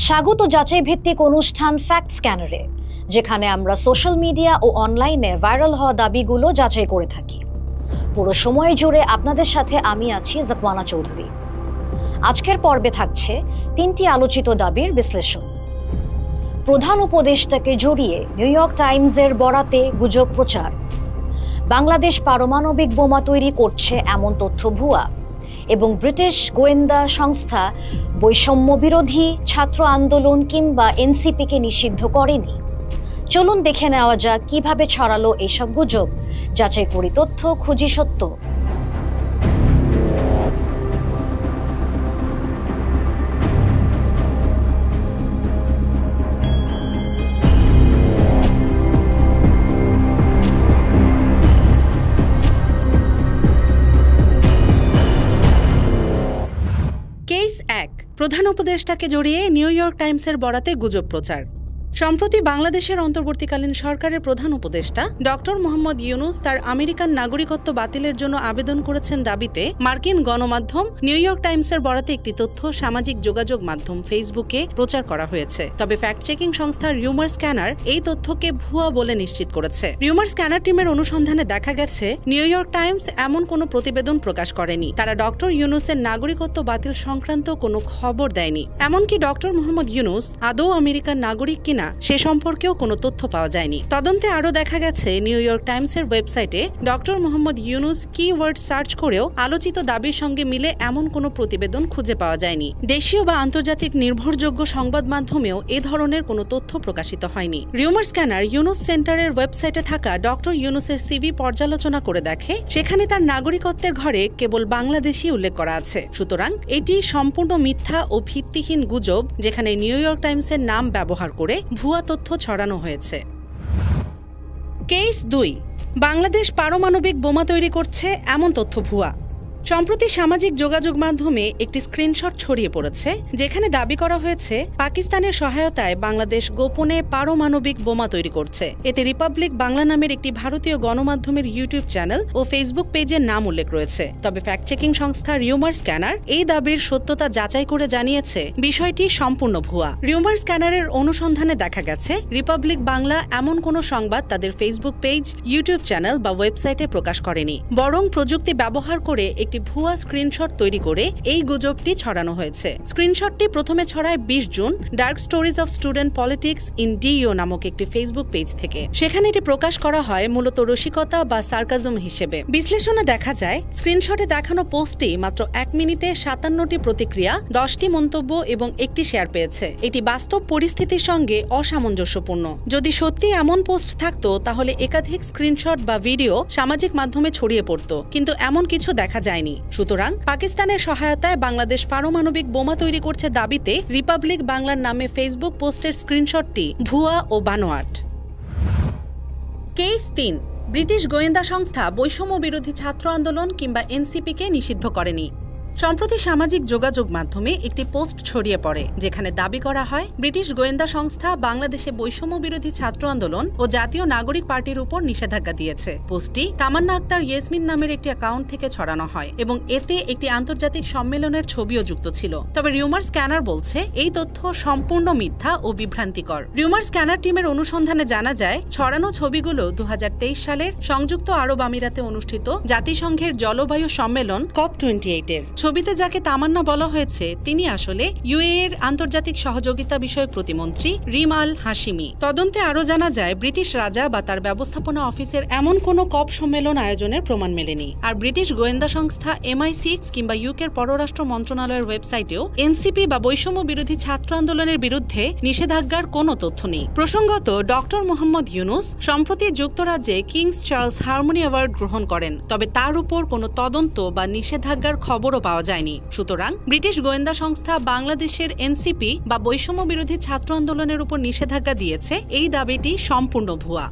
স্বাগত যাচাই ভিত্তিক অনুষ্ঠান ফ্যাক্ট স্ক্যানারে, যেখানে আমরা সোশ্যাল মিডিয়া ও অনলাইনে ভাইরাল হওয়া দাবিগুলো যাচাই করে থাকি। পুরো সময় জুড়ে আপনাদের সাথে আমি আছি জাকওয়ানা চৌধুরী। আজকের পর্বে থাকছে 3টি আলোচিত দাবির বিশ্লেষণ। প্রধান উপদেষ্টাকে জড়িয়ে নিউ ইয়র্ক টাইমসের বরাতে গুজব প্রচার। বাংলাদেশ পারমাণবিক বোমা তৈরি করছে এমন তথ্য ভুয়া, এবং ব্রিটিশ গোয়েন্দা সংস্থা বৈষম্য বিরোধী ছাত্র আন্দোলন কিংবা এনসিপিকে নিষিদ্ধ করেনি। চলুন দেখে নেওয়া যাক কিভাবে ছড়ালো এসব গুজব। যাচাই করি তথ্য, খুঁজি সত্য। কেস 1, প্রধান উপদেষ্টাকে জড়িয়ে নিউ ইয়র্ক টাইমসের বরাতে গুজব প্রচার। সম্প্রতি বাংলাদেশের অন্তর্বর্তীকালীন সরকারের প্রধান উপদেষ্টা ডক্টর মোহাম্মদ ইউনুস তার আমেরিকান নাগরিকত্ব বাতিলের জন্য আবেদন করেছেন দাবিতে মার্কিন গণমাধ্যম নিউ ইয়র্ক টাইমসের বরাতে একটি তথ্য সামাজিক যোগাযোগ মাধ্যম ফেসবুকে প্রচার করা হয়েছে। তবে ফ্যাক্ট চেকিং সংস্থা রিউমার স্ক্যানার এই তথ্যকে ভুয়া বলে নিশ্চিত করেছে। রিউমার স্ক্যানার টিমের অনুসন্ধানে দেখা গেছে নিউ ইয়র্ক টাইমস এমন কোনো প্রতিবেদন প্রকাশ করেনি। তারা ডক্টর ইউনুসের নাগরিকত্ব বাতিল সংক্রান্ত কোনো খবর দেয়নি। এমনকি ডক্টর মোহাম্মদ ইউনুস আদৌ আমেরিকান নাগরিক কিনা সে সম্পর্কেও কোনো তথ্য পাওয়া যায়নি। তদন্তে আরও দেখা গেছে নিউ ইয়র্ক টাইমসের ওয়েবসাইটে doctor Mohammad Yunus keyword search করেও আলোচিত দাবির সঙ্গে মিলে এমন কোনো প্রতিবেদন খুঁজে পাওয়া যায়নি। দেশীয় বা আন্তর্জাতিক নির্ভরযোগ্য সংবাদ মাধ্যমেও এ ধরনের কোনো তথ্য প্রকাশিত হয়নি। রিউমার স্ক্যানার ইউনুস সেন্টারের ওয়েবসাইটে থাকা ডক্টর ইউনুসের সিভি পর্যালোচনা করে দেখে সেখানে তার নাগরিকত্বের ঘরে কেবল বাংলাদেশই উল্লেখ করা আছে। সুতরাং এটি সম্পূর্ণ মিথ্যা ও ভিত্তিহীন গুজব, যেখানে নিউ ইয়র্ক টাইমসের নাম ব্যবহার করে ভুয়া তথ্য ছড়ানো হয়েছে। কেস 2, বাংলাদেশ পারমাণবিক বোমা তৈরি করছে এমন তথ্য ভুয়া। সম্প্রতি সামাজিক যোগাযোগ মাধ্যমে একটি স্ক্রিনশট ছড়িয়ে পড়েছে, যেখানে দাবি করা হয়েছে পাকিস্তানের সহায়তায় বাংলাদেশ গোপনে পারমাণবিক বোমা তৈরি করছে। এতে রিপাবলিক বাংলা নামের একটি ভারতীয় গণমাধ্যমের ইউটিউব চ্যানেল ও ফেসবুক পেজের নাম উল্লেখ রয়েছে। তবে ফ্যাক্ট চেকিং সংস্থা রিউমার স্ক্যানার এই দাবির সত্যতা যাচাই করে জানিয়েছে বিষয়টি সম্পূর্ণ ভুয়া। রিউমার স্ক্যানারের অনুসন্ধানে দেখা গেছে রিপাবলিক বাংলা এমন কোনো সংবাদ তাদের ফেসবুক পেজ, ইউটিউব চ্যানেল বা ওয়েবসাইটে প্রকাশ করেনি, বরং প্রযুক্তি ব্যবহার করে একটি ভুয়া স্ক্রিনশট তৈরি করে এই গুজবটি ছড়ানো হয়েছে। স্ক্রিনশটটি প্রথমে ছড়ায় 20 June dark stories of student politics in DEO নামক একটি ফেসবুক পেজ থেকে। সেখানে এটি প্রকাশ করা হয় মূলত রসিকতা বা সার্কাজম হিসেবে। বিশ্লেষণে দেখা যায় স্ক্রিনশটে দেখানো পোস্টটি মাত্র 1 মিনিটে 57টি প্রতিক্রিয়া, 10টি মন্তব্য এবং 1টি শেয়ার পেয়েছে। এটি বাস্তব পরিস্থিতির সঙ্গে অসামঞ্জস্যপূর্ণ। যদি সত্যি এমন পোস্ট থাকতো তাহলে একাধিক স্ক্রিনশট বা ভিডিও সামাজিক মাধ্যমে ছড়িয়ে পড়তো, কিন্তু এমন কিছু দেখা যায়নি। সুতরাং পাকিস্তানের সহায়তায় বাংলাদেশ পারমাণবিক বোমা তৈরি করছে দাবিতে রিপাবলিক বাংলার নামে ফেসবুক পোস্টের স্ক্রিনশটটি ভুয়া ও বানোয়াট। কেস 3, ব্রিটিশ গোয়েন্দা সংস্থা বৈষম্য বিরোধী ছাত্র আন্দোলন কিংবা এনসিপিকে নিষিদ্ধ করেনি। সম্প্রতি সামাজিক যোগাযোগ মাধ্যমে একটি পোস্ট ছড়িয়ে পড়ে, যেখানে দাবি করা হয় ব্রিটিশ গোয়েন্দা সংস্থা বাংলাদেশে বৈষম্য বিরোধী ছাত্র আন্দোলন ও জাতীয় নাগরিক পার্টির উপর নিষেধাজ্ঞা দিয়েছে। পোস্টটি তামান্না আক্তার ইয়াসমিন নামের একটি অ্যাকাউন্ট থেকে ছড়ানো হয় এবং এতে একটি আন্তর্জাতিক সম্মেলনের ছবিও যুক্ত ছিল। তবে রিউমার স্ক্যানার বলছে এই তথ্য সম্পূর্ণ মিথ্যা ও বিভ্রান্তিকর। রিউমার স্ক্যানার টিমের অনুসন্ধানে জানা যায় ছড়ানো ছবিগুলো 2023 সালের সংযুক্ত আরব আমিরাতে অনুষ্ঠিত জাতিসংঘের জলবায়ু সম্মেলন COP28-এর। ছবিতে যাকে তামান্না বলা হয়েছে তিনি আসলে ইউএই এর আন্তর্জাতিক সহযোগিতা বিষয়ক প্রতিমন্ত্রী রিম আল হাশিমি। তদন্তে আরও জানা যায় ব্রিটিশ রাজা বা তার ব্যবস্থাপনা অফিসের এমন কোনো কপ সম্মেলন আয়োজনের প্রমাণ মেলেনি। আর ব্রিটিশ গোয়েন্দা সংস্থা MI6 কিংবা ইউকের পররাষ্ট্র মন্ত্রণালয়ের ওয়েবসাইটেও এনসিপি বা বৈষম্য বিরোধী ছাত্র আন্দোলনের বিরুদ্ধে নিষেধাজ্ঞার কোনো তথ্য নেই। প্রসঙ্গত, ডক্টর মোহাম্মদ ইউনুস সম্প্রতি যুক্তরাজ্যে কিংস চার্লস হারমোনি অ্যাওয়ার্ড গ্রহণ করেন, তবে তার উপর কোনো তদন্ত বা নিষেধাজ্ঞার খবরও পাওয়া যায়নি। সুতরাং ব্রিটিশ গোয়েন্দা সংস্থা বাংলাদেশের এনসিপি বা বৈষম্য বিরোধী ছাত্র আন্দোলনের উপর নিষেধাজ্ঞা দিয়েছে এই দাবিটি সম্পূর্ণ ভুয়া।